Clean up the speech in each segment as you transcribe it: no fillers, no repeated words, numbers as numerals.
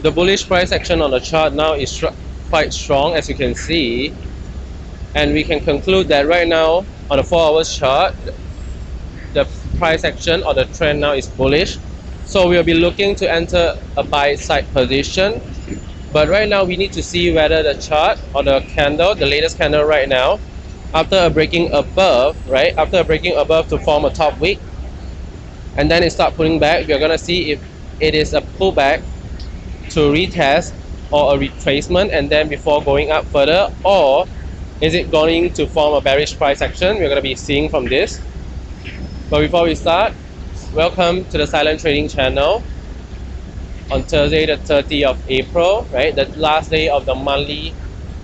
The bullish price action on the chart now is quite strong, as you can see, and we can conclude that right now on the 4 hours chart, the price action or the trend now is bullish. So we'll be looking to enter a buy side position, but right now we need to see whether the chart or the candle, the latest candle right now, after a breaking above, right, after a breaking above to form a top wick, and then it start pulling back, we're gonna see if it is a pullback to retest or a retracement and then before going up further, or is it going to form a bearish price action. We're going to be seeing from this. But before we start, welcome to the Silent Trading channel on Thursday the 30th of April, right, the last day of the monthly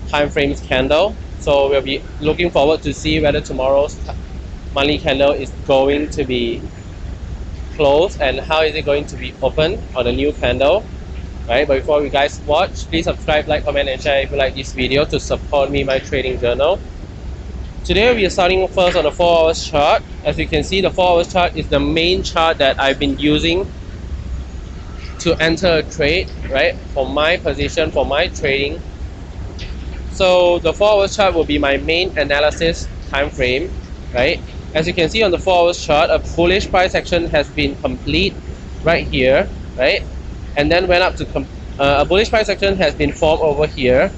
time frames candle. So we'll be looking forward to see whether tomorrow's monthly candle is going to be closed and how is it going to be open on the new candle. Right, but before you guys watch, please subscribe, like, comment and share if you like this video to support me, my trading journal. Today we are starting first on the 4 hours chart. As you can see, the 4 hours chart is the main chart that I've been using to enter a trade, right, for my position, for my trading. So the 4 hours chart will be my main analysis time frame, right. As you can see on the 4 hours chart, a bullish price action has been complete right here, right, and then went up to a bullish price action has been formed over here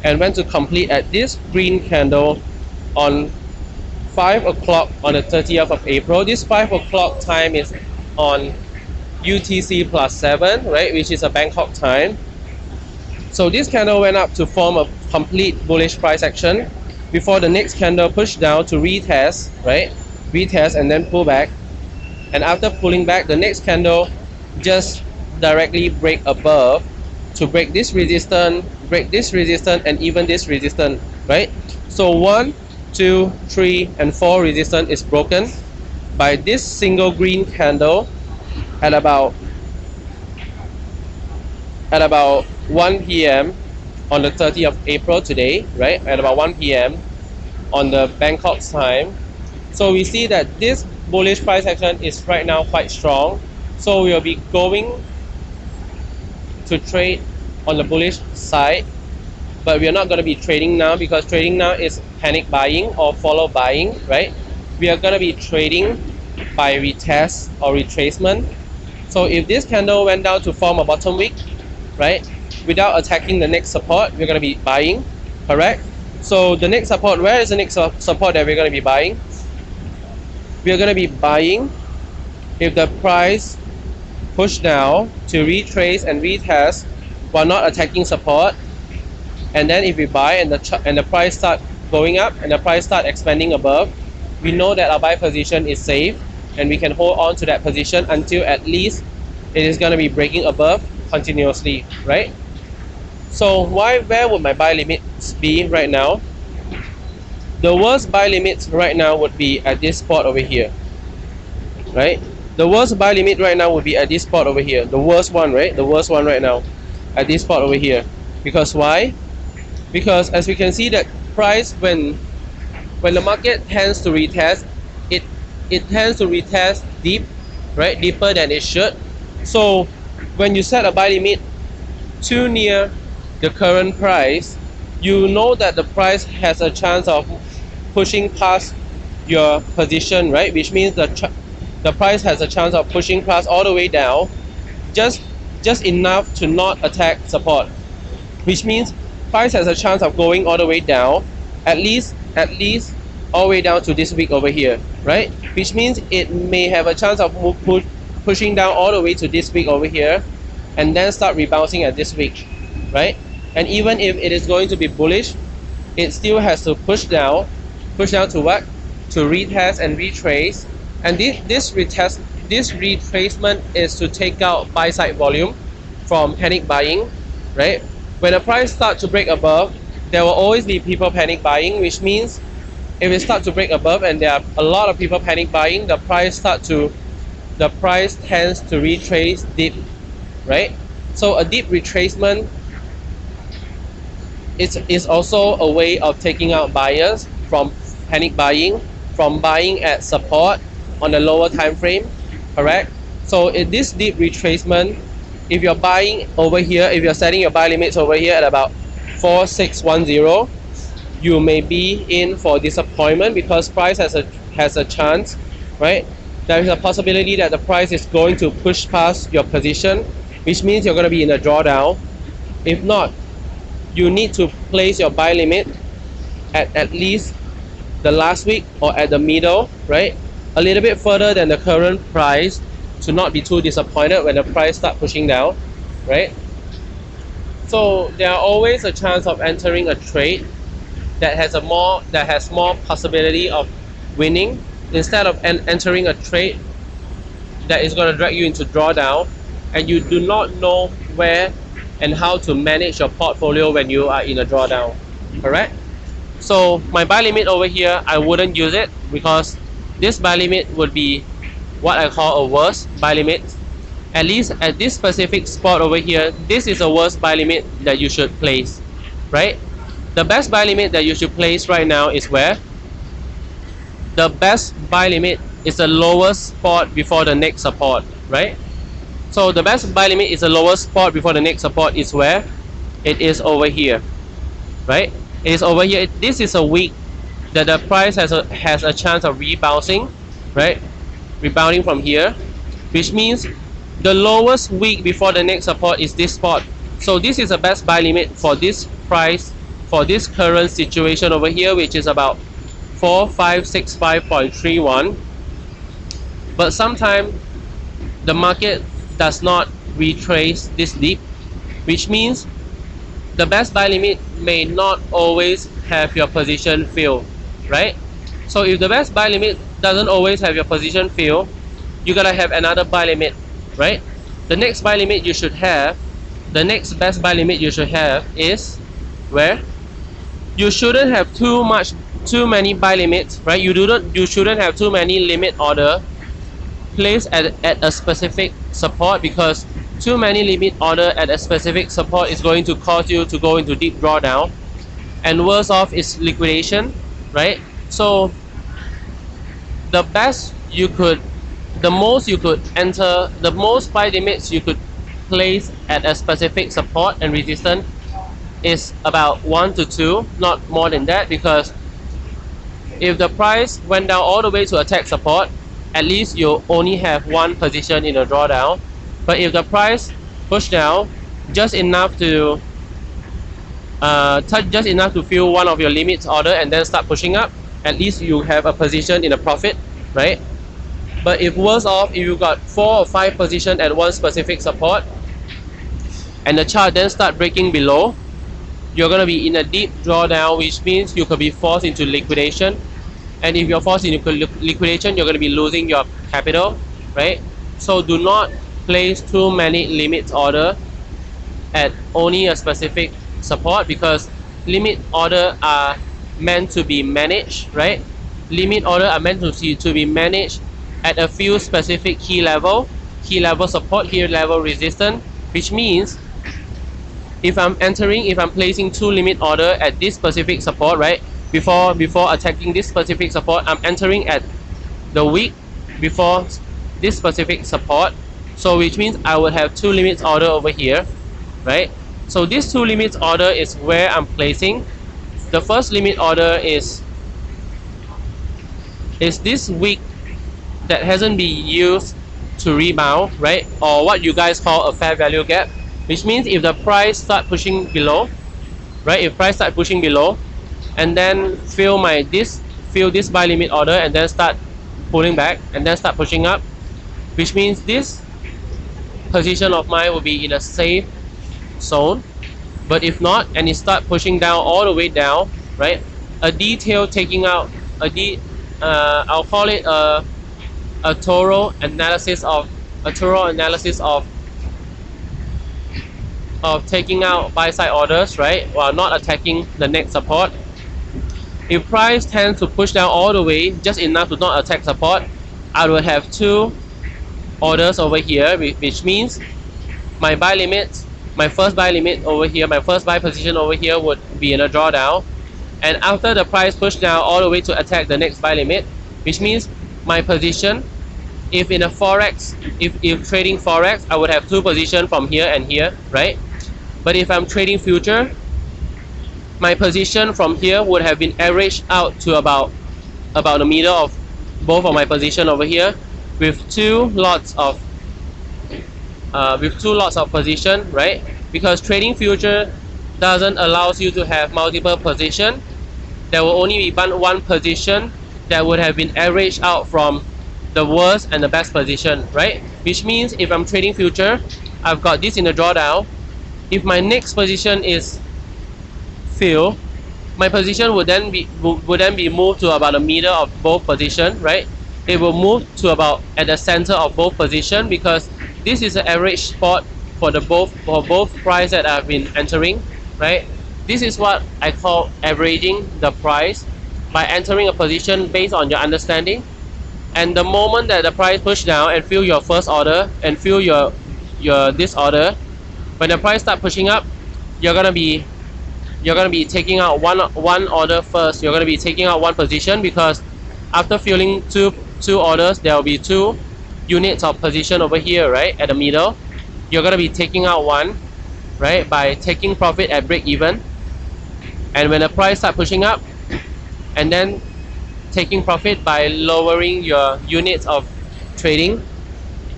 and went to complete at this green candle on 5 o'clock on the 30th of April. This 5 o'clock time is on UTC +7, right, which is a Bangkok time. So this candle went up to form a complete bullish price action before the next candle pushed down to retest, right, retest and then pull back, and after pulling back, the next candle just directly break above to break this resistance, and even this resistance, right. So 1, 2, 3 and 4 resistance is broken by this single green candle at about 1 p.m. on the 30th of April today, right, at about 1 p.m. on the Bangkok time. So we see that this bullish price action is right now quite strong, so we will be going to trade on the bullish side, but we are not going to be trading now because trading now is panic buying or follow buying, right. We are going to be trading by retest or retracement. So if this candle went down to form a bottom wick, right, without attacking the next support, we're going to be buying, correct. So the next support, where is the next support that we're going to be buying? We're going to be buying if the price push down to retrace and retest while not attacking support, and then if we buy and the price start going up and the price start expanding above, we know that our buy position is safe and we can hold on to that position until at least it is going to be breaking above continuously, right. So where would my buy limits be right now? The worst buy limits right now would be at this spot over here, right. The worst buy limit right now would be at this spot over here. The worst one, right? The worst one right now at this spot over here. Because why? Because as we can see that price when the market tends to retest, it tends to retest deep, right? Deeper than it should. So when you set a buy limit too near the current price, you know that the price has a chance of pushing past your position, right? Which means the price has a chance of pushing past all the way down, just enough to not attack support, which means price has a chance of going all the way down, at least all the way down to this wick over here, right? Which means it may have a chance of pushing down all the way to this wick over here and then start rebounding at this wick, right? And even if it is going to be bullish, it still has to push down to what? To retest and retrace. And this retracement is to take out buy side volume from panic buying, right? When the price starts to break above, there will always be people panic buying, which means if it starts to break above and there are a lot of people panic buying, the price tends to retrace deep, right? So a deep retracement is also a way of taking out buyers from panic buying, from buying at support on the lower time frame, correct? So in this deep retracement if you're buying over here, if you're setting your buy limits over here at about 4610, you may be in for disappointment because price has a chance, right? There is a possibility that the price is going to push past your position, which means you're going to be in a drawdown. If not, you need to place your buy limit at least the last week or at the middle, right? A little bit further than the current price to not be too disappointed when the price start pushing down, right? So there are always a chance of entering a trade that has more possibility of winning instead of entering a trade that is going to drag you into drawdown and you do not know where and how to manage your portfolio when you are in a drawdown, correct? So my buy limit over here, I wouldn't use it because this buy limit would be what I call a worst buy limit. At least at this specific spot over here, this is a worst buy limit that you should place, right? The best buy limit that you should place right now is where? The best buy limit is the lowest spot before the next support, right? So the best buy limit is the lowest spot before the next support is where? It is over here, right? It is over here. This is a week that the price has a chance of rebounding, right? Rebounding from here, which means the lowest week before the next support is this spot. So this is the best buy limit for this price, for this current situation over here, which is about 4565.31. But sometimes the market does not retrace this deep, which means the best buy limit may not always have your position filled, right? So if the best buy limit doesn't always have your position filled, you gotta have another buy limit, right? The next buy limit you should have, the next best buy limit you should have is where? You shouldn't have too many buy limits, right? You shouldn't have too many limit order placed at a specific support, because too many limit order at a specific support is going to cause you to go into deep drawdown, and worse off is liquidation, right? So the most you could enter, the most buy limits you could place at a specific support and resistance is about 1 to 2, not more than that, because if the price went down all the way to attack support, at least you only have one position in a drawdown. But if the price push down just enough to fill one of your limits order and then start pushing up, at least you have a position in a profit, right? But if worse off, if you got 4 or 5 positions at one specific support and the chart then start breaking below, you're going to be in a deep drawdown, which means you could be forced into liquidation. And if you're forced into liquidation, you're going to be losing your capital, right? So do not place too many limit order at only a specific support, because limit order are meant to be managed, right? Limit order are meant to be managed at a few specific key level support, key level resistance, which means if I'm placing 2 limit order at this specific support, right? Before attacking this specific support, I'm entering at the week before this specific support. So which means I would have 2 limits order over here, right? So this 2 limits order is where I'm placing. The first limit order is this week that hasn't been used to rebound, right? Or what you guys call a fair value gap, which means if the price start pushing below, right? If price start pushing below and then fill this buy limit order and then start pulling back and then start pushing up, which means this position of mine will be in a safe zone. But if not, and it start pushing down all the way down, right? A detailed taking out, I'll call it a thorough analysis of taking out buy side orders, right? While not attacking the next support. If price tends to push down all the way, just enough to not attack support, I will have 2 orders over here, which means my buy limit, my first buy limit over here, my first buy position over here would be in a drawdown. And after the price push down all the way to attack the next buy limit, which means my position if in a Forex, if trading Forex, I would have two positions from here and here, right? But if I'm trading future, my position from here would have been averaged out to about the middle of both of my position over here, with two lots of position, right? Because trading future doesn't allows you to have multiple position. There will only be one position that would have been averaged out from the worst and the best position, right? Which means if I'm trading future, I've got this in the drawdown. If my next position is fill, my position would then be moved to about the middle of both position, right? It will move to about at the center of both position, because this is the average spot for both price that I've been entering, right? This is what I call averaging the price by entering a position based on your understanding. And the moment that the price push down and fill your first order and fill your this order, when the price start pushing up, you're gonna be taking out one order first. You're gonna be taking out one position, because after filling two orders, there will be two units of position over here, right, at the middle. You're gonna be taking out one, right, by taking profit at break even. And when the price start pushing up, and then taking profit by lowering your units of trading,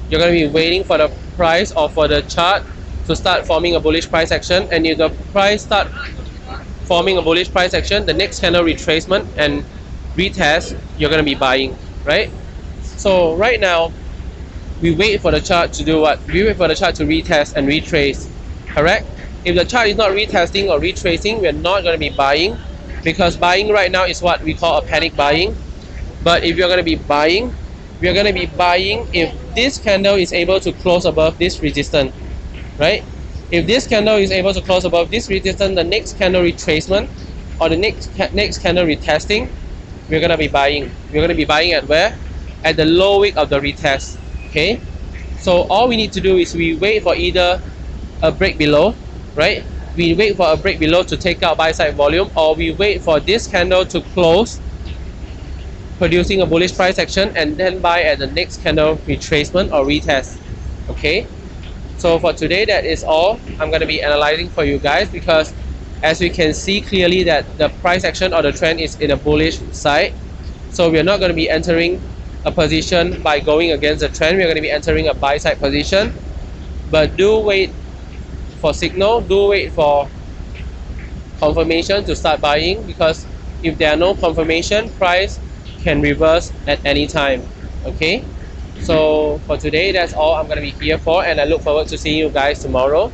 you're going to be waiting for the price or for the chart to start forming a bullish price action. And if the price start forming a bullish price action, the next candle retracement and retest, you're going to be buying, right? So right now, we wait for the chart to do what? We wait for the chart to retest and retrace, correct? If the chart is not retesting or retracing, we're not going to be buying, because buying right now is what we call a panic buying. But if you're going to be buying, we're going to be buying if this candle is able to close above this resistance, right? If this candle is able to close above this resistance, the next candle retracement or the next candle retesting, we're going to be buying. We're going to be buying at where? At the low wick of the retest, okay? So all we need to do is we wait for either a break below, right? We wait for a break below to take out buy side volume, or we wait for this candle to close, producing a bullish price action, and then buy at the next candle retracement or retest, okay? So for today, that is all I'm going to be analyzing for you guys, because as we can see clearly that the price action or the trend is in a bullish side. So we're not going to be entering a position by going against the trend. We're going to be entering a buy side position, but do wait for signal, do wait for confirmation to start buying, because if there are no confirmation, price can reverse at any time, okay? So for today, that's all I'm going to be here for, and I look forward to seeing you guys tomorrow.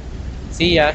See ya.